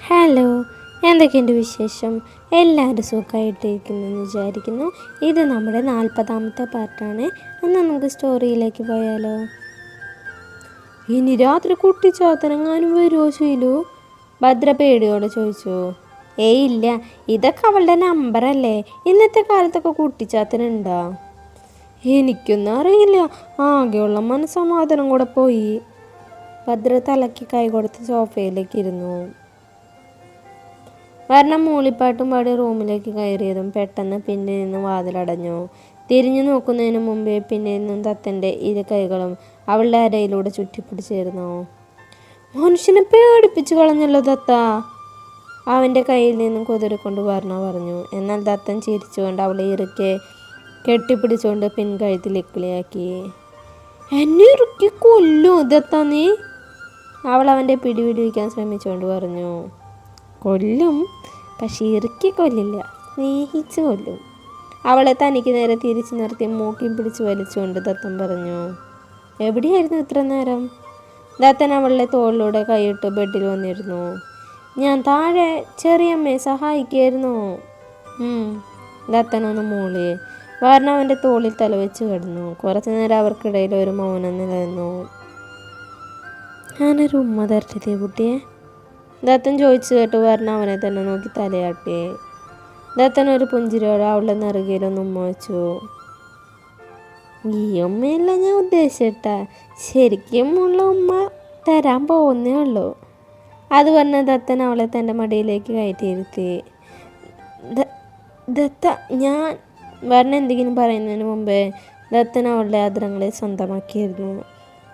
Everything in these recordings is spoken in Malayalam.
ഹലോ, എന്തൊക്കെയുണ്ട് വിശേഷം? എല്ലാവരും സുഖമായിട്ടിരിക്കുന്നെന്ന് വിചാരിക്കുന്നു. ഇത് നമ്മുടെ 40ാമത്തെ പാർട്ടാണ്. എന്നാൽ നമുക്ക് സ്റ്റോറിയിലേക്ക് പോയാലോ? ഇനി രാത്രി കുട്ടിച്ചാത്തനെങ്ങാനും വരുമോ ചെയ്യലൂ? ഭദ്ര പേടിയോടെ ചോദിച്ചു. ഏയ് ഇല്ല, ഇതൊക്കെ അവളുടെ നമ്പറല്ലേ. ഇന്നത്തെ കാലത്തൊക്കെ കുട്ടിച്ചാത്തനുണ്ടോ? എനിക്കൊന്നും അറിയില്ല. ആകെയുള്ള മനസ്സമാധാനം കൂടെ പോയി. ഭദ്ര തലയ്ക്ക് കൈ കൊടുത്ത് സോഫയിലേക്ക് ഇരുന്നു. വർണ്ണം മൂളിപ്പാട്ടും പാടി റൂമിലേക്ക് കയറിയതും പെട്ടെന്ന് പിന്നിൽ നിന്ന് വാതിലടഞ്ഞു. തിരിഞ്ഞു നോക്കുന്നതിന് മുമ്പേ പിന്നിൽ നിന്നും ദത്തൻ്റെ ഇരു കൈകളും അവളുടെ അരയിലൂടെ ചുറ്റിപ്പിടിച്ചിരുന്നു. മനുഷ്യനെ പേടിപ്പിച്ചു കളഞ്ഞല്ലോ ദത്ത, അവൻ്റെ കയ്യിൽ നിന്നും കുതിരിക്കൊണ്ട് വർണ്ണ പറഞ്ഞു. എന്നാൽ ദത്തൻ ചിരിച്ചുകൊണ്ട് അവളെ ഇറുക്കെ കെട്ടിപ്പിടിച്ചുകൊണ്ട് പിൻകഴുത്തിൽ ഇക്കിളിയാക്കി. എന്നെ ഇറുക്കി കൊല്ലോ ദത്ത നീ, അവൾ അവൻ്റെ പിടിപിടിക്കാൻ ശ്രമിച്ചുകൊണ്ട് പറഞ്ഞു. കൊല്ലും, പക്ഷേ ഇറുക്കി കൊല്ലില്ല, സ്നേഹിച്ചു കൊല്ലും. അവളെ തനിക്ക് നേരെ തിരിച്ചു നിർത്തി മൂക്കി പിടിച്ച് വലിച്ചുകൊണ്ട് ദത്തൻ പറഞ്ഞു. എവിടെയായിരുന്നു ഇത്ര നേരം? ദത്തൻ അവളുടെ തോളിലൂടെ കൈയിട്ട് ബെഡിൽ വന്നിരുന്നു. ഞാൻ താഴെ ചെറിയമ്മയെ സഹായിക്കായിരുന്നു. ദത്തൻ ഒന്ന് മൂളി. വർണ്ണ അവൻ്റെ തോളിൽ തലവെച്ച് കിടന്നു. കുറച്ചു നേരം അവർക്കിടയിൽ ഒരു മൗനം നിലനിന്നു. ഞാനൊരു ഉമ്മ തരട്ടെ കുട്ടിയെ? ദത്തൻ ചോദിച്ചു കേട്ട് വർണ്ണ അവനെ തന്നെ നോക്കി തലയാട്ടി. ദത്തൻ ഒരു പുഞ്ചിരിയോടെ അവളുടെ നെറുകയിലൊന്ന് ഉമ്മ വെച്ചു. ഈ ഉമ്മയല്ല ഞാൻ ഉദ്ദേശിച്ചിട്ട, ശരിക്കും ഉള്ള ഉമ്മ തരാൻ പോകുന്നേ ഉള്ളൂ. അത് പറഞ്ഞ ദത്തൻ അവളെ തൻ്റെ മടിയിലേക്ക് കയറ്റിയിരുത്തി. ദത്ത ഞാൻ വർണ്ണ എന്തെങ്കിലും പറയുന്നതിന് മുമ്പേ ദത്തൻ അവളുടെ ആദരങ്ങളെ സ്വന്തമാക്കിയിരുന്നു.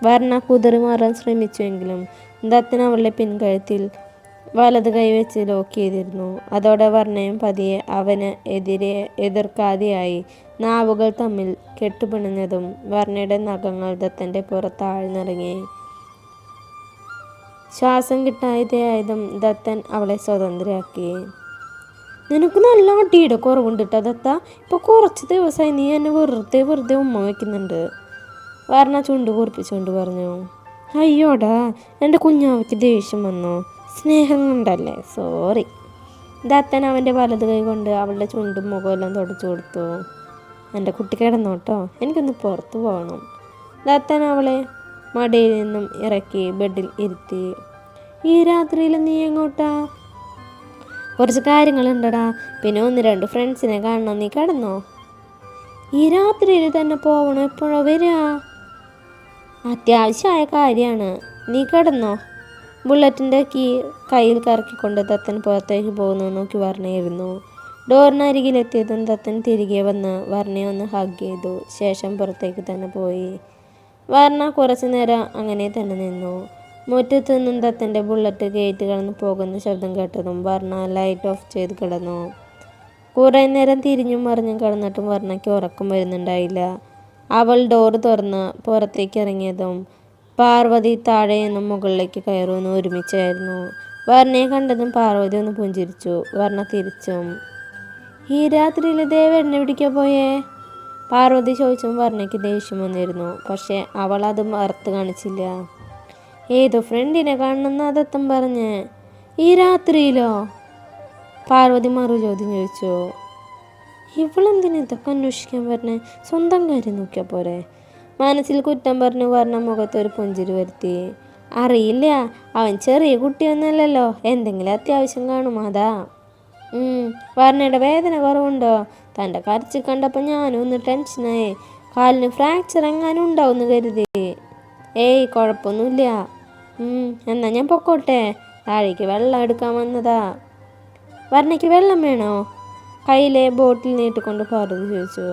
വർണ്ണ കുതിറി മാറാൻ ശ്രമിച്ചുവെങ്കിലും ദത്തൻ അവളുടെ പിൻകഴുത്തിൽ വലത് കൈവച്ച് ലോക്ക് ചെയ്തിരുന്നു. അതോടെ വർണ്ണയും പതിയെ അവന് എതിർക്കാതെയായി. നാവുകൾ തമ്മിൽ കെട്ടുപിണഞ്ഞതും വർണ്ണയുടെ നഖങ്ങൾ ദത്തൻ്റെ പുറത്താഴ്ന്നിറങ്ങി. ശ്വാസം കിട്ടാതെയായതും ദത്തൻ അവളെ സ്വതന്ത്രയാക്കി. നിനക്ക് നല്ല അടിയുടെ കുറവുണ്ട് കേട്ടോ ദത്ത. ഇപ്പോൾ കുറച്ച് ദിവസമായി നീ എന്നെ വെറുതെ ഉമ്മ വയ്ക്കുന്നുണ്ട്, വർണ്ണ ചുണ്ട് കുറിപ്പിച്ചുകൊണ്ട് പറഞ്ഞു. അയ്യോടാ, എൻ്റെ കുഞ്ഞാവയ്ക്ക് ദേഷ്യം വന്നോ? സ്നേഹം കൊണ്ടല്ലേ, സോറി. ദത്തൻ അവൻ്റെ വലത് കൈ കൊണ്ട് അവളുടെ ചുണ്ടും മുഖമെല്ലാം തുടച്ചു കൊടുത്തു. എൻ്റെ കുട്ടി കിടന്നോട്ടോ, എനിക്കൊന്ന് പുറത്തു പോകണം. ദത്തൻ അവളെ മടിയിൽ നിന്നും ഇറക്കി ബെഡിൽ ഇരുത്തി. ഈ രാത്രിയിൽ നീ എങ്ങോട്ടാ? കുറച്ച് കാര്യങ്ങളുണ്ടടാ, പിന്നെ 1-2 ഫ്രണ്ട്സിനെ കാണണം. നീ കിടന്നോ? ഈ രാത്രിയിൽ തന്നെ പോകണോ? എപ്പോഴാ വരിക? അത്യാവശ്യമായ കാര്യമാണ്, നീ കിടന്നോ. ബുള്ളറ്റിൻ്റെ കീ കയ്യിൽ കറക്കിക്കൊണ്ട് ദത്തൻ പുറത്തേക്ക് പോകുന്നു നോക്കി വർണ്ണയിരുന്നു. ഡോറിനരികിലെത്തിയതും ദത്തൻ തിരികെ വന്ന് വർണ്ണയെ ഒന്ന് ഹഗ് ചെയ്തു. ശേഷം പുറത്തേക്ക് തന്നെ പോയി. വർണ്ണ കുറച്ചു നേരം അങ്ങനെ തന്നെ നിന്നു. മുറ്റത്തു നിന്നും ദത്തൻ്റെ ബുള്ളറ്റ് ഗേറ്റ് കടന്ന് പോകുന്ന ശബ്ദം കേട്ടതും വർണ്ണ ലൈറ്റ് ഓഫ് ചെയ്ത് കിടന്നു. കുറേ നേരം തിരിഞ്ഞും മറിഞ്ഞും കിടന്നിട്ടും വർണ്ണയ്ക്ക് ഉറക്കം വരുന്നുണ്ടായില്ല. അവൾ ഡോറ് തുറന്ന് പുറത്തേക്ക് ഇറങ്ങിയതും പാർവതി താഴെ നിന്നും മുകളിലേക്ക് കയറുമെന്ന് ഒരുമിച്ചായിരുന്നു. വർണ്ണയെ കണ്ടതും പാർവതി ഒന്ന് പുഞ്ചിരിച്ചു. വർണ്ണ തിരിച്ചും. ഈ രാത്രിയിൽ ദേവ് എണ്ണ പിടിക്കാൻ പോയേ? പാർവതി ചോദിച്ചും വർണ്ണയ്ക്ക് ദേഷ്യം വന്നിരുന്നു. പക്ഷെ അവൾ അത് മറുത്ത് കാണിച്ചില്ല. ഏതോ ഫ്രണ്ടിനെ കാണണമെന്ന് ദത്തൻ പറഞ്ഞേ. ഈ രാത്രിയിലോ? പാർവതി മറു ചോദ്യം ചോദിച്ചു. ഇവളെന്തിനാ ഇതൊക്കെ അന്വേഷിക്കാൻ പറഞ്ഞേ? സ്വന്തം കാര്യം നോക്കിയാൽ പോരെ? മനസ്സിൽ കുറ്റം പറഞ്ഞു വർണ്ണ മുഖത്തൊരു പുഞ്ചിരി വരുത്തി. അറിയില്ല, അവൻ ചെറിയ കുട്ടിയൊന്നുമല്ലല്ലോ, എന്തെങ്കിലും അത്യാവശ്യം കാണും, അതാ. വർണ്ണയുടെ വേദന കുറവുണ്ടോ? തൻ്റെ കരച്ചിൽ കണ്ടപ്പോൾ ഞാനും ഒന്ന് ടെൻഷനായി. കാലിന് ഫ്രാക്ചർ എങ്ങാനും ഉണ്ടാവുമെന്ന് കരുതി. ഏയ്, കുഴപ്പമൊന്നുമില്ല. എന്നാ ഞാൻ പൊക്കോട്ടെ, താഴേക്ക് വെള്ളം എടുക്കാൻ വന്നതാ. വർണ്ണയ്ക്ക് വെള്ളം വേണോ? കയ്യിലെ ബോട്ടിൽ നീട്ടിക്കൊണ്ട് പാർവതി ചോദിച്ചു.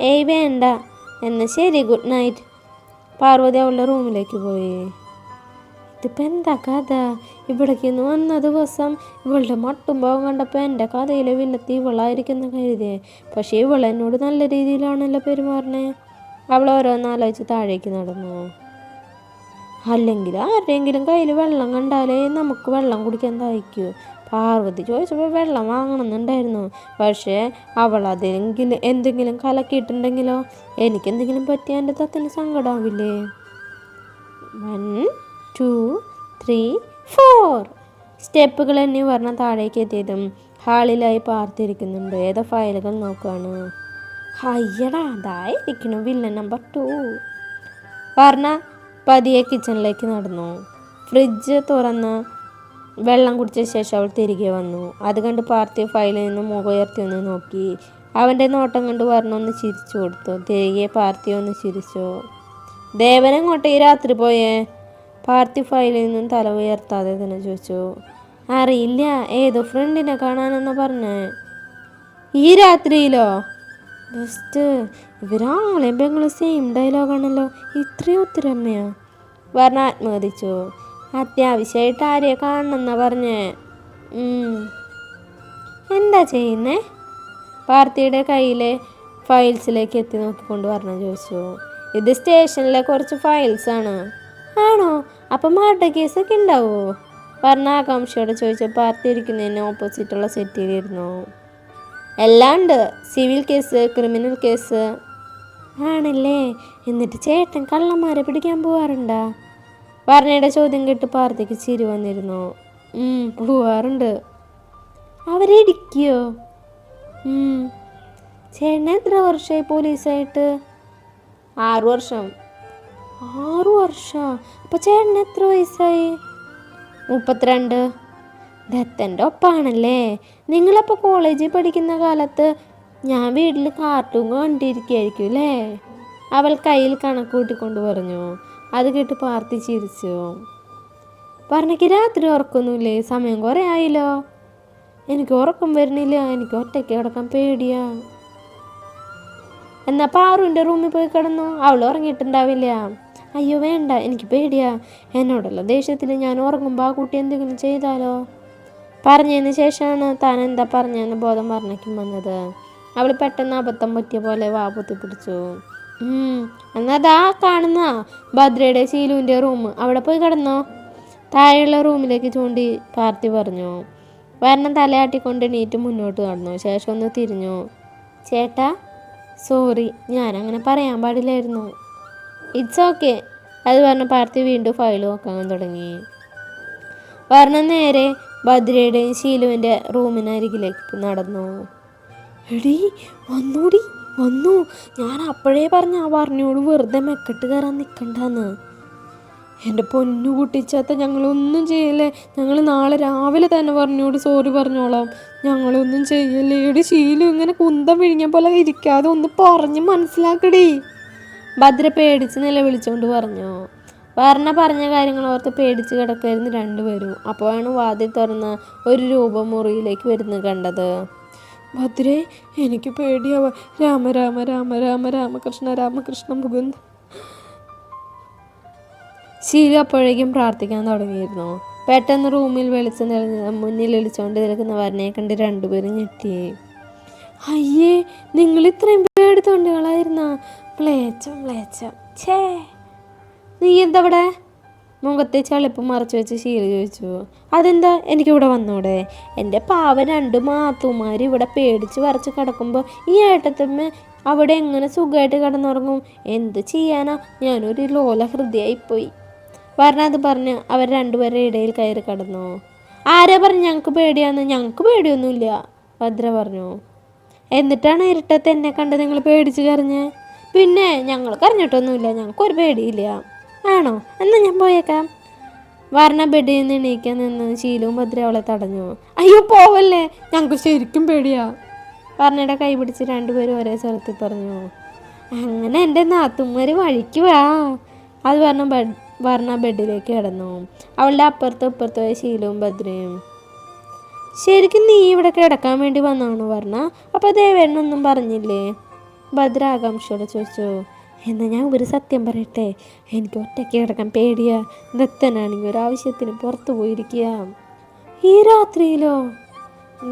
ഏയ് വേണ്ട. എന്നാൽ ശരി, ഗുഡ് നൈറ്റ്. പാർവതി അവളുടെ റൂമിലേക്ക് പോയി. ഇതിപ്പോൾ എന്താ കഥ? ഇവിടേക്ക് ഒന്ന് വന്ന ദിവസം ഇവളുടെ മട്ടും ഭാവം കണ്ടപ്പോൾ എൻ്റെ കഥയിലെ വില്ലത്തി ഇവളായിരിക്കുന്ന കരുതിയേ. പക്ഷേ ഇവൾ എന്നോട് നല്ല രീതിയിലാണല്ലോ പെരുമാറണേ. അവൾ ഓരോന്നാലോചിച്ച് താഴേക്ക് നടന്നു. അല്ലെങ്കിൽ ആരുടെയെങ്കിലും കയ്യിൽ വെള്ളം കണ്ടാലേ നമുക്ക് വെള്ളം കുടിക്കാൻ ദാഹിക്കൂ. പാർവതി ചോദിച്ചപ്പോൾ വെള്ളം വാങ്ങണമെന്നുണ്ടായിരുന്നു. പക്ഷേ അവൾ എന്തെങ്കിലും കലക്കിയിട്ടുണ്ടെങ്കിലോ? എനിക്കെന്തെങ്കിലും പറ്റിയാൽ എൻ്റെ തത്തിന് സങ്കടമാവില്ലേ? 1 2 3 4 സ്റ്റെപ്പുകൾ എന്നെ പറഞ്ഞ താഴേക്ക് എത്തിയതും ഹാളിലായി പാർത്തിരിക്കുന്നുണ്ട്. ഏതോ ഫയലുകൾ നോക്കുകയാണ്. അയ്യടാ, അതായിരിക്കണം വില്ലൻ നമ്പർ 2. പറഞ്ഞ പതിയെ കിച്ചണിലേക്ക് നടന്നു. ഫ്രിഡ്ജ് തുറന്ന് വെള്ളം കുടിച്ച ശേഷം അവൾ തിരികെ വന്നു. അത് കണ്ട് പാർത്ഥിവ് ഫയലിൽ നിന്ന് മുഖമുയർത്തി ഒന്ന് നോക്കി. അവൻ്റെ നോട്ടം കണ്ട് വർണ്ണ ഒന്ന് ചിരിച്ചു കൊടുത്തു. തിരികെ പാർത്ഥിവ് ഒന്ന് ചിരിച്ചു. ദേവനെങ്ങോട്ടെ ഈ രാത്രി പോയേ? പാർത്ഥിവ് ഫയലിൽ നിന്നും തല ഉയർത്താതെ തന്നെ ചോദിച്ചു. അറിയില്ല, ഏതോ ഫ്രണ്ടിനെ കാണാനെന്ന് പറഞ്ഞേ. ഈ രാത്രിയിലോ? ബെസ്റ്റ്, ഇവരാങ്ങളെയും പെങ്ങളും സെയിം ഡയലോഗാണല്ലോ. ഇത്രയും ഒത്തിരമ്മയാ? വർണ്ണ ആത്മഹതിച്ചു. അത്യാവശ്യമായിട്ട് ആരെയെ കാണണമെന്നാ പറഞ്ഞേ. എന്താ ചെയ്യുന്നേ? പാർത്ഥിയുടെ കയ്യിലെ ഫയൽസിലേക്ക് എത്തി നോക്കിക്കൊണ്ട് വർണ്ണ ചോദിച്ചു. ഇത് സ്റ്റേഷനിലെ കുറച്ച് ഫയൽസാണ്. ആണോ? അപ്പം മർഡർ കേസൊക്കെ ഉണ്ടാവുമോ? വർണ്ണ ആകാംക്ഷയോടെ ചോദിച്ചു. പാർത്ഥി ഇരിക്കുന്നതിന് ഓപ്പോസിറ്റുള്ള സെറ്റിലിരുന്നു. എല്ലാം ഉണ്ട്. Civil case, criminal case. ആണല്ലേ? എന്നിട്ട് ചേട്ടൻ കള്ളന്മാരെ പിടിക്കാൻ പോവാറുണ്ടാ? വർണ്ണയുടെ ചോദ്യം കേട്ട് പാർത്ഥിക്ക് ചിരി വന്നിരുന്നു. പോവാറുണ്ട്. അവരെ ഇടിക്കുകയോ? ചേട്ടൻ എത്ര വർഷമായി പോലീസായിട്ട്? 6 വർഷം. 6 വർഷം? അപ്പോൾ ചേട്ടൻ എത്ര വയസ്സായി? 32. ദത്തൻ്റെ ഒപ്പാണല്ലേ? നിങ്ങളപ്പോൾ കോളേജിൽ പഠിക്കുന്ന കാലത്ത് ഞാൻ വീട്ടിൽ കാർട്ടൂൺ കണ്ടിരിക്കുകയായിരിക്കും അല്ലേ? അവൾ കയ്യിൽ കണക്ക് കൂട്ടിക്കൊണ്ട് പറഞ്ഞു. അത് കേട്ട് പാർത്ഥി ചിരിച്ചു. പറഞ്ഞേക്ക് രാത്രി ഉറക്കൊന്നുമില്ലേ? സമയം കുറേ ആയില്ലോ. എനിക്ക് ഉറക്കം വരുന്നില്ല. എനിക്ക് ഒറ്റയ്ക്ക് കിടക്കാൻ പേടിയാ. എന്നാൽ പാറുവിൻ്റെ റൂമിൽ പോയി കിടന്നു. അവൾ ഉറങ്ങിയിട്ടുണ്ടാവില്ല. അയ്യോ വേണ്ട, എനിക്ക് പേടിയാ. എന്നോടുള്ള ദേഷ്യത്തിൽ ഞാൻ ഉറങ്ങുമ്പോൾ ആ കുട്ടി എന്തെങ്കിലും ചെയ്താലോ? പറഞ്ഞതിന് ശേഷമാണ് താൻ എന്താ പറഞ്ഞതെന്ന് ബോധം വർണ്ണയ്ക്കും വന്നത്. അവൾ പെട്ടെന്ന് അബദ്ധം പറ്റിയ പോലെ വാ പൊത്തിപ്പിടിച്ചു. എന്നതാ കാണുന്ന ഭദ്രയുടെ ശീലുവിൻ്റെ റൂം. അവിടെ പോയി കിടന്നോ. താഴെയുള്ള റൂമിലേക്ക് ചൂണ്ടി പാർത്ഥി പറഞ്ഞു. വർണ്ണം തലയാട്ടിക്കൊണ്ട് എണീറ്റ് മുന്നോട്ട് നടന്നു. ശേഷം ഒന്ന് തിരിഞ്ഞു. ചേട്ടാ, സോറി, ഞാനങ്ങനെ പറയാൻ പാടില്ലായിരുന്നു. It's okay. അത് പറഞ്ഞ് പാർത്ഥി വീണ്ടും ഫയൽ നോക്കാൻ തുടങ്ങി. വർണ്ണം നേരെ ഭദ്രയുടെയും ശീലുവിൻ്റെ റൂമിനരികിലേക്ക് നടന്നു. എടീ വന്നൂടി, വന്നു. ഞാൻ അപ്പോഴേ പറഞ്ഞ ആ വർണ്ണയോട് വെറുതെ മെക്കെട്ട് കയറാൻ നിൽക്കണ്ടെന്ന്. എൻ്റെ പൊന്നു കുട്ടിച്ചാത്ത, ഞങ്ങളൊന്നും ചെയ്യല്ലേ. ഞങ്ങൾ നാളെ രാവിലെ തന്നെ വർണ്ണയോട് സോറി പറഞ്ഞോളാം. ഞങ്ങളൊന്നും ചെയ്യല്ലേ. എടി ശീലു, ഇങ്ങനെ കുന്തം വിഴിഞ്ഞ പോലെ ഇരിക്കാതെ ഒന്ന് പറഞ്ഞ് മനസ്സിലാക്കടി. ഭദ്ര പേടിച്ച് നിലവിളിച്ചുകൊണ്ട് പറഞ്ഞു. വർണ്ണ പറഞ്ഞ കാര്യങ്ങൾ ഓർത്ത് പേടിച്ച് കിടക്കായിരുന്നു രണ്ടുപേരും. അപ്പോഴാണ് വാതിൽ തുറന്ന് ഒരു രൂപം മുറിയിലേക്ക് വരുന്നത് കണ്ടത്. ഭദ്രേ, എനിക്ക് പേടിയാവാ. രാമ രാമ രാമ രാമ രാമകൃഷ്ണ രാമകൃഷ്ണ മുകുന്ദ. ശീല അപ്പോഴേക്കും പ്രാർത്ഥിക്കാൻ തുടങ്ങിയിരുന്നു. പെട്ടെന്ന് റൂമിൽ വെളിച്ചം തെളിഞ്ഞ മുന്നിൽ വിളിച്ചുകൊണ്ട് നിൽക്കുന്ന വർണ്ണയെ കണ്ട് രണ്ടുപേരും ഞെട്ടി. അയ്യേ, നിങ്ങൾ ഇത്രയും പേടിത്തൊണ്ടികളായിരുന്ന? മ്ലേച്ഛം മ്ലേച്ഛം. ഛേ, നീ എന്തവിടെ? മുഖത്തെ ചളിപ്പ് മറച്ചു വെച്ച് ശീല ചോദിച്ചു. അതെന്താ, എനിക്കിവിടെ വന്നൂടെ? എൻ്റെ പാവ 2 മാത്തുമാർ ഇവിടെ പേടിച്ച് വരച്ച് കിടക്കുമ്പോൾ ഈ ഏട്ടത്തമ്മ അവിടെ എങ്ങനെ സുഖമായിട്ട് കിടന്നുറങ്ങും? എന്ത് ചെയ്യാനാ, ഞാനൊരു ലോല ഹൃദയായിപ്പോയി. അത് പറഞ്ഞ് അവർ രണ്ടുപേരുടെ ഇടയിൽ കയറി കിടന്നു. ആരാ പറഞ്ഞു ഞങ്ങൾക്ക് പേടിയാന്ന്? ഞങ്ങൾക്ക് പേടിയൊന്നുമില്ല, ഭദ്ര പറഞ്ഞു. എന്നിട്ടാണ് ഇരുട്ടത്ത് എന്നെ കണ്ട് നിങ്ങൾ പേടിച്ച് കരഞ്ഞേ? പിന്നെ ഞങ്ങൾ കരഞ്ഞിട്ടൊന്നുമില്ല, ഞങ്ങൾക്കൊരു പേടിയില്ല. ആണോ? എന്നാൽ ഞാൻ പോയേക്കാം. വർണ്ണ ബെഡിൽ നിന്ന് എണീക്കാൻ നിന്ന് ശീലവും ഭദ്ര അവളെ തടഞ്ഞു. അയ്യോ പോവല്ലേ, ഞങ്ങൾക്ക് ശരിക്കും പേടിയാ. വർണ്ണയുടെ കൈ പിടിച്ച് രണ്ടുപേരും ഒരേ സ്ഥലത്തിൽ പറഞ്ഞു. അങ്ങനെ എൻ്റെ നാത്തുമാര് വഴിക്ക് വാ. അത് വർണ്ണ ബെഡിലേക്ക് കിടന്നു. അവളുടെ അപ്പുറത്തും ഇപ്പുറത്തുമായ ശീലവും ഭദ്രയും. ശരിക്കും നീ ഇവിടെ കിടക്കാൻ വേണ്ടി വന്നാണോ വർണ്ണ? അപ്പോൾ ദേവേണ്ണൊന്നും പറഞ്ഞില്ലേ? ഭദ്ര ആകാംക്ഷയോടെ ചോദിച്ചു. എന്നാൽ ഞാൻ ഒരു സത്യം പറയട്ടെ, എനിക്ക് ഒറ്റയ്ക്ക് കിടക്കാൻ പേടിയാ. ദത്തനാണെങ്കിൽ ഒരാവശ്യത്തിന് പുറത്തു പോയിരിക്കുക. ഈ രാത്രിയിലോ?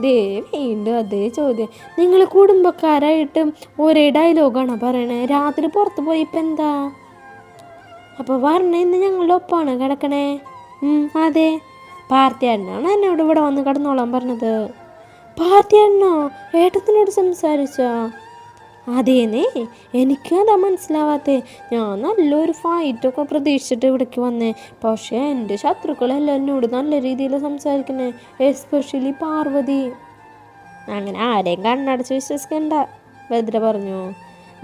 വീണ്ടും അതേ ചോദ്യം. നിങ്ങൾ കുടുംബക്കാരായിട്ട് ഒരേ ഡയലോഗാണോ പറയണേ? രാത്രി പുറത്തു പോയി ഇപ്പം എന്താ? അപ്പോൾ വർണ്ണ ഇന്ന് ഞങ്ങളുടെ ഒപ്പാണ് കിടക്കണേ? അതെ. പാർത്ഥിയേട്ടനാണ് എന്നോട് ഇവിടെ വന്ന് കിടന്നോളാൻ പറഞ്ഞത്. പാർത്ഥിയേട്ടനോ? ഏട്ടത്തിനോട് സംസാരിച്ചോ? അതേന്നേ, എനിക്കും അതാ മനസ്സിലാവാത്തേ. ഞാൻ നല്ലൊരു ഫൈറ്റൊക്കെ പ്രതീക്ഷിച്ചിട്ട് ഇവിടേക്ക് വന്നേ. പക്ഷേ എൻ്റെ ശത്രുക്കളെല്ലാം എന്നോട് നല്ല രീതിയിൽ സംസാരിക്കണേ, എസ്പെഷ്യലി പാർവതി. അങ്ങനെ ആരെയും കണ്ണടച്ച് വിശ്വസിക്കണ്ട, ഭദ്ര പറഞ്ഞു.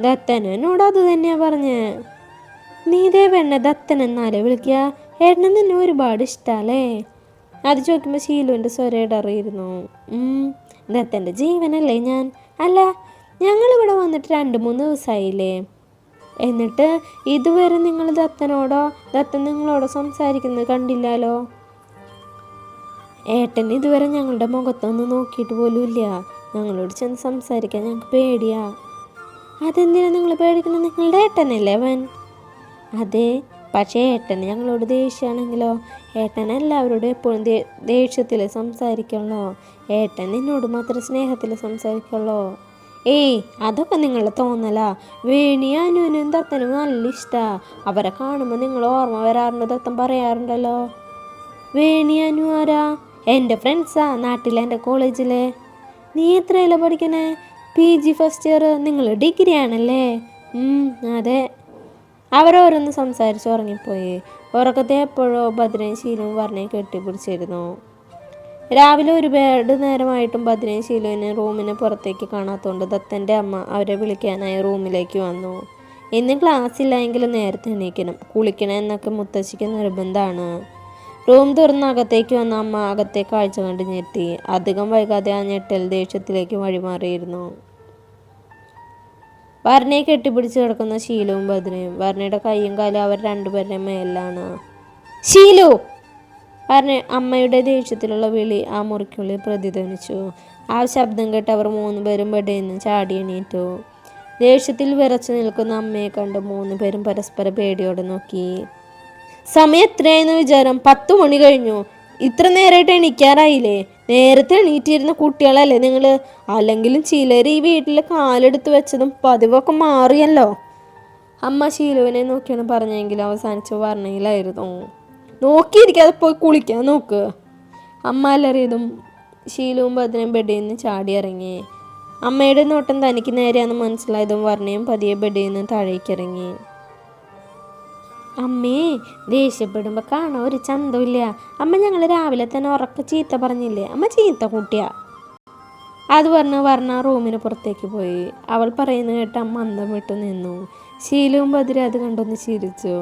ദത്തൻ എന്നോട് അത് തന്നെയാ പറഞ്ഞേ. നീ ദേവേണ്ണ ദത്തൻ എന്നാലേ വിളിക്കുക? ഏട്ടന് നിന്നെ ഒരുപാട് ഇഷ്ടമല്ലേ? അത് ചോദിക്കുമ്പോൾ ശീലുവിൻ്റെ സ്വരം ഇടറിയിരുന്നു. ദത്തൻ്റെ ജീവനല്ലേ ഞാൻ. അല്ല, ഞങ്ങളിവിടെ വന്നിട്ട് 2-3 ദിവസമായില്ലേ? എന്നിട്ട് ഇതുവരെ നിങ്ങൾ ദത്തൻ നിങ്ങളോടോ സംസാരിക്കുന്നത് കണ്ടില്ലല്ലോ. ഏട്ടൻ ഇതുവരെ ഞങ്ങളുടെ മുഖത്തൊന്നും നോക്കിയിട്ട് പോലും ഇല്ല. ഞങ്ങളോട് ചെന്ന് സംസാരിക്കാൻ ഞങ്ങൾക്ക് പേടിയാ. അതെന്തിനാ നിങ്ങൾ പേടിക്കണം? നിങ്ങളുടെ ഏട്ടനല്ലേ അവൻ. അതെ, പക്ഷേ ഏട്ടന് ഞങ്ങളോട് ദേഷ്യമാണെങ്കിലോ? ഏട്ടൻ എല്ലാവരോടും എപ്പോഴും ദേഷ്യത്തിൽ സംസാരിക്കുള്ളൂ. ഏട്ടൻ നിന്നോട് മാത്രം സ്നേഹത്തിൽ സംസാരിക്കുള്ളൂ. ഏയ്, അതൊക്കെ നിങ്ങളുടെ തോന്നലാ. വേണിയും അനുവിനും ദത്തനും നല്ല ഇഷ്ടമാണ്. അവരെ കാണുമ്പോൾ നിങ്ങൾ ഓർമ്മ വരാറുണ്ട് ദത്തൻ പറയാറുണ്ടല്ലോ. വേണി അനു ആരാ? എൻ്റെ ഫ്രണ്ട്സാ, നാട്ടിലെ എൻ്റെ കോളേജിലെ. നീ എത്രയല്ല പഠിക്കണേ? PG first year. നിങ്ങൾ ഡിഗ്രി ആണല്ലേ? അതെ. അവരോരൊന്ന് സംസാരിച്ച് ഉറങ്ങിപ്പോയി. ഉറക്കത്തെ എപ്പോഴോ ഭദ്രയും ശീലവും പറഞ്ഞേ കെട്ടിപ്പിടിച്ചിരുന്നു. രാവിലെ ഒരുപാട് നേരമായിട്ടും ഭദ്രയും ശീലുവിനെ റൂമിന് പുറത്തേക്ക് കാണാത്തതുകൊണ്ട് ദത്തൻ്റെ അമ്മ അവരെ വിളിക്കാനായി റൂമിലേക്ക് വന്നു. ഇന്ന് ക്ലാസ് ഇല്ലായെങ്കിലും നേരത്തെ എണീക്കണം, കുളിക്കണം എന്നൊക്കെ മുത്തശ്ശിക്ക് നിർബന്ധമാണ്. റൂം തുറന്ന് അകത്തേക്ക് വന്ന അമ്മ അകത്തെ കാഴ്ച കണ്ട് ഞെട്ടി. അധികം വൈകാതെ ആ ഞെട്ടൽ ദേഷ്യത്തിലേക്ക് വഴിമാറിയിരുന്നു. വർണ്ണയെ കെട്ടിപ്പിടിച്ച് കിടക്കുന്ന ശീലവും ഭദ്രയും. വർണ്ണയുടെ കൈയും കാലും അവർ രണ്ടുപേരുടെ മേലാണ്. ശീലു! വർണ്ണ അമ്മയുടെ ദേഷ്യത്തിലുള്ള വിളി ആ മുറിക്കുള്ളിൽ പ്രതിധ്വനിച്ചു. ആ ശബ്ദം കേട്ട് അവർ 3 പേരും ബെഡിൽ നിന്ന് ചാടി എണീറ്റു. ദേഷ്യത്തിൽ വിറച്ചു നിൽക്കുന്ന അമ്മയെ കണ്ട് 3 പേരും പരസ്പര പേടിയോടെ നോക്കി. സമയം എത്രയായെന്ന് വിചാരം? 10 മണി കഴിഞ്ഞു. ഇത്ര നേരമായിട്ട് എണീക്കാറായില്ലേ? നേരത്തെ എണീറ്റിരുന്ന കുട്ടികളല്ലേ നിങ്ങൾ? അല്ലെങ്കിലും ചിലർ ഈ വീട്ടിൽ കാലെടുത്ത് വെച്ചതും പതിവൊക്കെ മാറിയല്ലോ. അമ്മ ശീലുവിനെ നോക്കിയാണ് പറഞ്ഞെങ്കിലും അവസാനിച്ച വർണ്ണയിലായിരുന്നു. നോക്കിയിരിക്കാതെ പോയി കുളിക്കാൻ നോക്ക്. അമ്മ അലറിയതും ശീലുവും ഭദ്രയും ബെഡിൽ നിന്ന് ചാടി ഇറങ്ങി. അമ്മയുടെ നോട്ടം തനിക്ക് നേരെയാണെന്ന് മനസ്സിലായതും വർണ്ണയും പതിയെ ബെഡിൽ നിന്ന് താഴേക്കിറങ്ങി. അമ്മേ, ദേഷ്യപ്പെടുമ്പോൾ കാണാൻ ഒരു ചന്തമില്ല. അമ്മ ഞങ്ങൾ രാവിലെ തന്നെ ഉറക്ക ചീത്ത പറഞ്ഞില്ലേ? അമ്മ ചീത്ത കുട്ടിയാ. അത് പറഞ്ഞ് വർണ്ണ റൂമിന് പുറത്തേക്ക് പോയി. അവൾ പറയുന്നത് കേട്ട് അമ്മ അന്തം വിട്ടു നിന്നു. ശീലവും ഭദ്ര അത് കണ്ടൊന്ന് ചിരിച്ചു.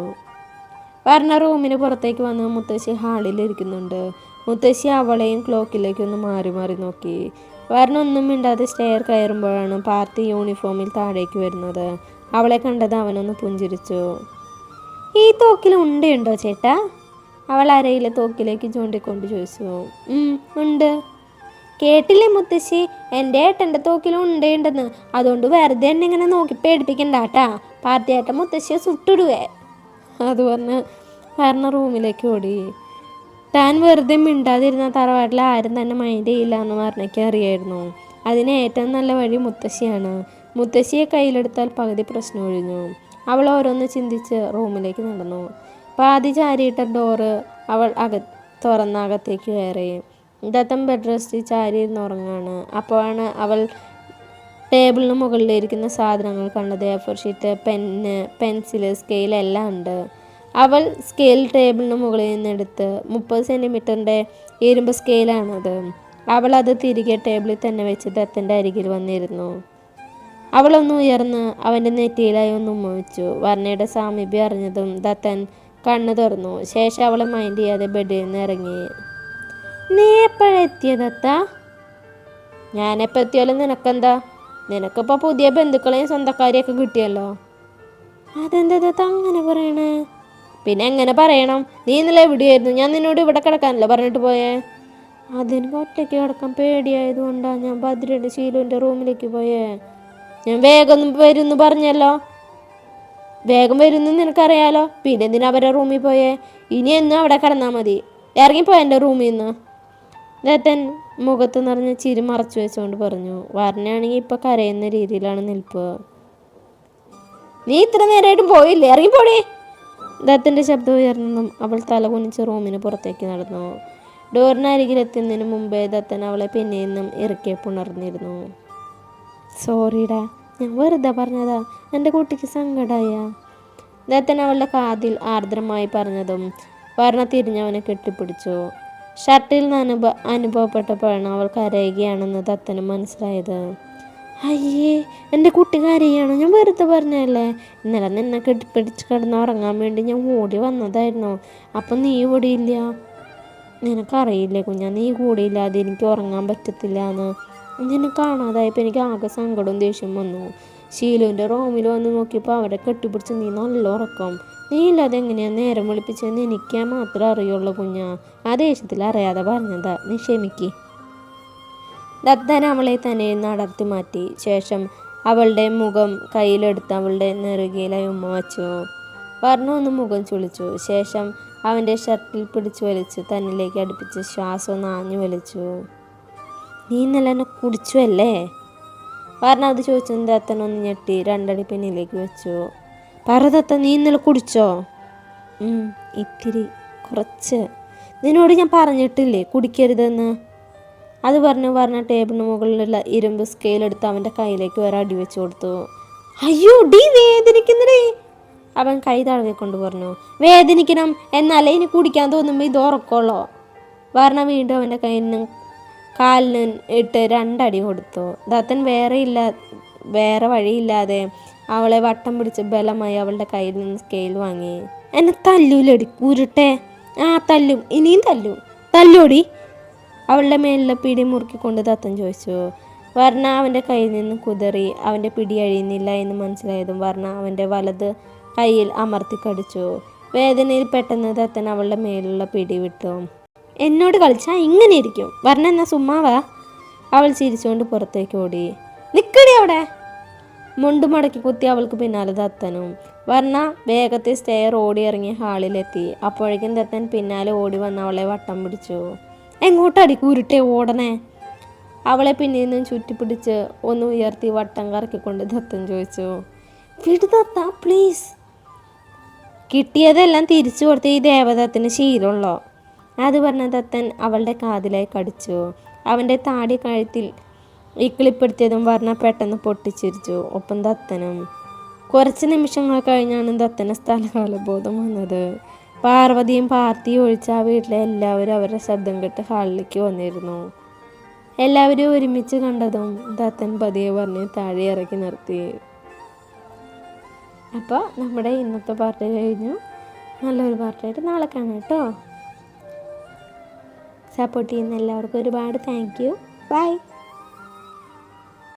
വർണ്ണ റൂമിന് പുറത്തേക്ക് വന്ന് മുത്തശ്ശി ഹാളിലിരിക്കുന്നുണ്ട്. മുത്തശ്ശി അവളെയും ക്ലോക്കിലേക്കൊന്ന് മാറി മാറി നോക്കി. വർണ്ണ ഒന്നും മിണ്ടാതെ സ്റ്റെയർ കയറുമ്പോഴാണ് പാർട്ടി യൂണിഫോമിൽ താഴേക്ക് വരുന്നത്. അവളെ കണ്ടത് അവനൊന്ന് പുഞ്ചിരിച്ചു. ഈ തോക്കിൽ ഉണ്ടയുണ്ടോ ചേട്ടാ? അവൾ അരയിലെ തോക്കിലേക്ക് ചൂണ്ടിക്കൊണ്ട് ചോദിച്ചു. ഉണ്ട്. കേട്ടില്ലേ മുത്തശ്ശി, എൻ്റെ ഏട്ടൻ്റെ തോക്കിലും ഉണ്ടയുണ്ടെന്ന്. അതുകൊണ്ട് വെറുതെ എന്നെ ഇങ്ങനെ നോക്കി പേടിപ്പിക്കണ്ടാട്ടാ. പാർട്ടിയായിട്ട് മുത്തശ്ശിയെ സുട്ടിടുവേ. അത് പറഞ്ഞ് പറഞ്ഞ റൂമിലേക്ക് ഓടി. താൻ വെറുതെ മിണ്ടാതിരുന്ന തറവാട്ടിൽ ആരും തന്നെ മൈൻഡ് ചെയ്യില്ല എന്ന് പറഞ്ഞൊക്കെ അറിയായിരുന്നു. അതിന് ഏറ്റവും നല്ല വഴി മുത്തശ്ശിയാണ്. മുത്തശ്ശിയെ കയ്യിലെടുത്താൽ പകുതി പ്രശ്നം ഒഴിഞ്ഞു. അവൾ ഓരോന്ന് ചിന്തിച്ച് റൂമിലേക്ക് നടന്നു. പാതി ചാരിയിട്ട ഡോറ് അവൾ തുറന്ന അകത്തേക്ക് കയറി. ദത്തൻ ബെഡ് റെസ്റ്റ് ചാരി ഇരുന്ന് ഉറങ്ങാണ്. അപ്പോഴാണ് അവൾ ടേബിളിന് മുകളിലിരിക്കുന്ന സാധനങ്ങൾ കണ്ടത്. A4 sheet, pen, pencil, scale എല്ലാം ഉണ്ട്. അവൾ സ്കെയിൽ ടേബിളിന് മുകളിൽ നിന്നെടുത്ത് 30 സെൻറ്റിമീറ്ററിൻ്റെ ഇരുമ്പ് സ്കെയിലാണത്. അവൾ അത് തിരികെ ടേബിളിൽ തന്നെ വെച്ച് ദത്തൻ്റെ അരികിൽ വന്നിരുന്നു. അവളൊന്ന് ഉയർന്ന് അവൻ്റെ നെറ്റിയിലായി ഒന്ന് ഉമ്മവെച്ചു. വർണ്ണയുടെ സാമീപ്യം അറിഞ്ഞതും ദത്തൻ കണ്ണു തുറന്നു. ശേഷം അവളെ മൈൻഡ് ചെയ്യാതെ ബെഡിൽ നിന്ന് ഇറങ്ങി. നീ എപ്പോഴെത്തിയ ദത്ത? ഞാനെപ്പോൾ എത്തിയാലും നിനക്കെന്താ? നിനക്കിപ്പോൾ പുതിയ ബന്ധുക്കളെയും സ്വന്തക്കാരെയൊക്കെ കിട്ടിയല്ലോ. അതെന്താ ദത്ത അങ്ങനെ പറയണേ? പിന്നെ എങ്ങനെ പറയണം? നീ ഇന്നലെ എവിടെയായിരുന്നു? ഞാൻ നിന്നോട് ഇവിടെ കിടക്കാനല്ലോ പറഞ്ഞിട്ട് പോയേ. അതെനിക്ക് ഒറ്റയ്ക്ക് കിടക്കാൻ പേടിയായതുകൊണ്ടാണ് ഞാൻ ഭദ്രയുടെ ശീലുവിൻ്റെ റൂമിലേക്ക് പോയേ. ഞാൻ വേഗം വരുമെന്ന് പറഞ്ഞല്ലോ. വേഗം വരുമെന്ന് നിനക്കറിയാലോ. പിന്നെ എന്തിനാ അവരെ റൂമിൽ പോയേ? ഇനി എന്നും അവിടെ കിടന്നാൽ മതി. ഇറങ്ങിപ്പോയ എൻ്റെ റൂമിൽ നിന്ന്. ദത്തൻ മുഖത്ത് നിറഞ്ഞ ചിരി മറച്ചു വെച്ചുകൊണ്ട് പറഞ്ഞു. വർണ്ണയാണെങ്കിൽ ഇപ്പം കരയുന്ന രീതിയിലാണ് നിൽപ്പ്. നീ ഇത്ര നേരമായിട്ടും പോയില്ലേ? ഇറങ്ങിപ്പോടേ. ദത്തൻ്റെ ശബ്ദം ഉയർന്നതും അവൾ തല കുനിച്ച് റൂമിന് പുറത്തേക്ക് നടന്നു. ഡോറിനരികിലെത്തുന്നതിന് മുമ്പേ ദത്തൻ അവളെ പിന്നെയും ഇറക്കി പുണർന്നിരുന്നു. സോറിടാ, ഞാൻ വെറുതെ പറഞ്ഞതാ, എൻ്റെ കുട്ടിക്ക് സങ്കടമായ. ദത്തൻ അവളുടെ കാതിൽ ആർദ്രമായി പറഞ്ഞതും വർണ്ണ തിരിഞ്ഞവനെ കെട്ടിപ്പിടിച്ചു. ഷർട്ടിൽ നിന്ന് അനുഭവപ്പെട്ടപ്പോഴാണ് അവൾ കരയുകയാണെന്ന് ദത്തന് മനസ്സിലായത്. അയ്യേ, എൻ്റെ കുട്ടി കരയാണോ? ഞാൻ വെറുതെ പറഞ്ഞല്ലേ. ഇന്നലെ നിന്നെ കെട്ടിപ്പിടിച്ച് കിടന്ന് ഉറങ്ങാൻ വേണ്ടി ഞാൻ ഓടി വന്നതായിരുന്നു. അപ്പം നീ ഇവിടെ ഇല്ല. നിനക്കറിയില്ലേ കുഞ്ഞാ, നീ കൂടെ ഇല്ലാതെ എനിക്ക് ഉറങ്ങാൻ പറ്റത്തില്ല എന്ന്. നിന്നെ കാണാതായപ്പോൾ എനിക്ക് ആകെ സങ്കടവും ദേഷ്യം വന്നു. ഷീലുവിൻ്റെ റൂമിൽ വന്ന് നോക്കിയപ്പോൾ അവരെ കെട്ടിപ്പിടിച്ച് നീ നല്ല ഉറക്കം. നീ ഇല്ലാതെ എങ്ങനെയാണ് നേരം വിളിപ്പിച്ചതെന്ന് എനിക്ക് മാത്രമേ അറിയുള്ളൂ കുഞ്ഞാ. ആ ദേഷ്യത്തിൽ അറിയാതെ പറഞ്ഞതാ, നീ ക്ഷമിക്ക്. ദത്തൻ അവളെ തന്നെ നടത്തി മാറ്റി. ശേഷം അവളുടെ മുഖം കയ്യിലെടുത്ത് അവളുടെ നെറുകയിലായി ഉമ്മ വച്ചു. വർണ്ണ ഒന്ന് മുഖം ചുളിച്ചു. ശേഷം അവൻ്റെ ഷർട്ടിൽ പിടിച്ചു വലിച്ചു തന്നിലേക്ക് അടുപ്പിച്ച് ശ്വാസം നാഞ്ഞു വലിച്ചു. നീ ഇന്നലെ എന്നെ കുടിച്ചു അല്ലേ? വർണ്ണ അത് ചോദിച്ചു. ദത്തൻ ഒന്ന് ഞെട്ടി 2 അടി പിന്നിലേക്ക് വെച്ചു. പറ ദത്ത, നീ ഇന്നലെ കുടിച്ചോ? ഇത്തിരി, കുറച്ച്. നിന്നോട് ഞാൻ പറഞ്ഞിട്ടില്ലേ കുടിക്കരുതെന്ന്? അത് പറഞ്ഞ ടേബിളിന് മുകളിലുള്ള ഇരുമ്പ് സ്കെയിലെടുത്ത് അവൻ്റെ കയ്യിലേക്ക് ഒരടി വെച്ച് കൊടുത്തു. അയ്യോ ഡി, വേദനിക്കുന്നടേ. അവൻ കൈ തടവിക്കൊണ്ട് പറഞ്ഞു. വേദനിക്കണം എന്നാലേ ഇനി കുടിക്കാൻ തോന്നുമ്പോൾ ഇത് ഉറക്കമുള്ളോ? വർണ്ണ വീണ്ടും അവൻ്റെ കയ്യിനും കാലിനും ഇട്ട് 2 അടി കൊടുത്തു. ദത്തൻ വേറെ വഴിയില്ലാതെ അവളെ വട്ടം പിടിച്ച് ബലമായി അവളുടെ കയ്യിൽ നിന്ന് സ്കെയിൽ വാങ്ങി. എന്നെ തല്ലൂലടി ഉരുട്ടെ. ആ തല്ലും, ഇനിയും തല്ലും. തല്ലോടി. അവളുടെ മേലിലെ പിടി മുറുക്കിക്കൊണ്ട് ദത്തൻ ചോദിച്ചു. വർണ്ണ അവൻ്റെ കയ്യിൽ നിന്ന് കുതറി. അവൻ്റെ പിടി അഴിയുന്നില്ല എന്ന് മനസ്സിലായതും വർണ്ണ അവൻ്റെ വലത് കയ്യിൽ അമർത്തി കടിച്ചു. വേദനയിൽ പെട്ടെന്ന് ദത്തൻ അവളുടെ മേലുള്ള പിടി വിട്ടു. എന്നോട് കളിച്ചാൽ ഇങ്ങനെ ഇരിക്കും. വർണ്ണ എന്നാ സുമ്മാവാ. അവൾ ചിരിച്ചുകൊണ്ട് പുറത്തേക്ക് ഓടി. നിക്കടി അവിടെ. മുണ്ട് മടക്കി കുത്തി അവൾക്ക് പിന്നാലെ ദത്തനും. വർണ്ണ വേഗത്തിൽ സ്റ്റെയർ ഓടി ഇറങ്ങി ഹാളിലെത്തി. അപ്പോഴേക്കും ദത്തൻ പിന്നാലെ ഓടി വന്ന് അവളെ വട്ടം പിടിച്ചു. എങ്ങോട്ടടി കൂരിട്ടെ ഓടണേ? അവളെ പിന്നിൽ നിന്നും ചുറ്റിപ്പിടിച്ച് ഒന്ന് ഉയർത്തി വട്ടം കറക്കിക്കൊണ്ട് ദത്തൻ ചോദിച്ചു. വിട് ദത്ത പ്ലീസ്. കിട്ടിയതെല്ലാം തിരിച്ചു കൊടുത്ത് ഈ ദേവദത്തിന് ശീലമുള്ളോ? അത് പറഞ്ഞ ദത്തൻ അവളുടെ കാതിലായി കടിച്ചു. അവൻ്റെ താടി കഴുത്തിൽ ഇക്കിളിപ്പെടുത്തിയതും വർണ്ണ പെട്ടെന്ന് പൊട്ടിച്ചിരിച്ചു. ഒപ്പം ദത്തനും. കുറച്ച് നിമിഷങ്ങൾ കഴിഞ്ഞാണ് ദത്തന് സ്ഥലകാലബോധം വന്നത്. പാർവതിയും പാർത്തിയും ഒഴിച്ച് ആ വീട്ടിലെ എല്ലാവരും അവരുടെ ശബ്ദം കേട്ട് ഹാളിലേക്ക് വന്നിരുന്നു. എല്ലാവരും ഒരുമിച്ച് കണ്ടതും ദത്തൻ പതിയെ പറഞ്ഞ് താഴെ ഇറക്കി നിർത്തി. അപ്പോൾ നമ്മുടെ ഇന്നത്തെ പാർട്ടി കഴിഞ്ഞു. നല്ലൊരു പാർട്ടിയായിട്ട് നാളെ കാണാം കേട്ടോ. സപ്പോർട്ട് ചെയ്യുന്ന എല്ലാവർക്കും ഒരുപാട് താങ്ക് യു. ബൈ.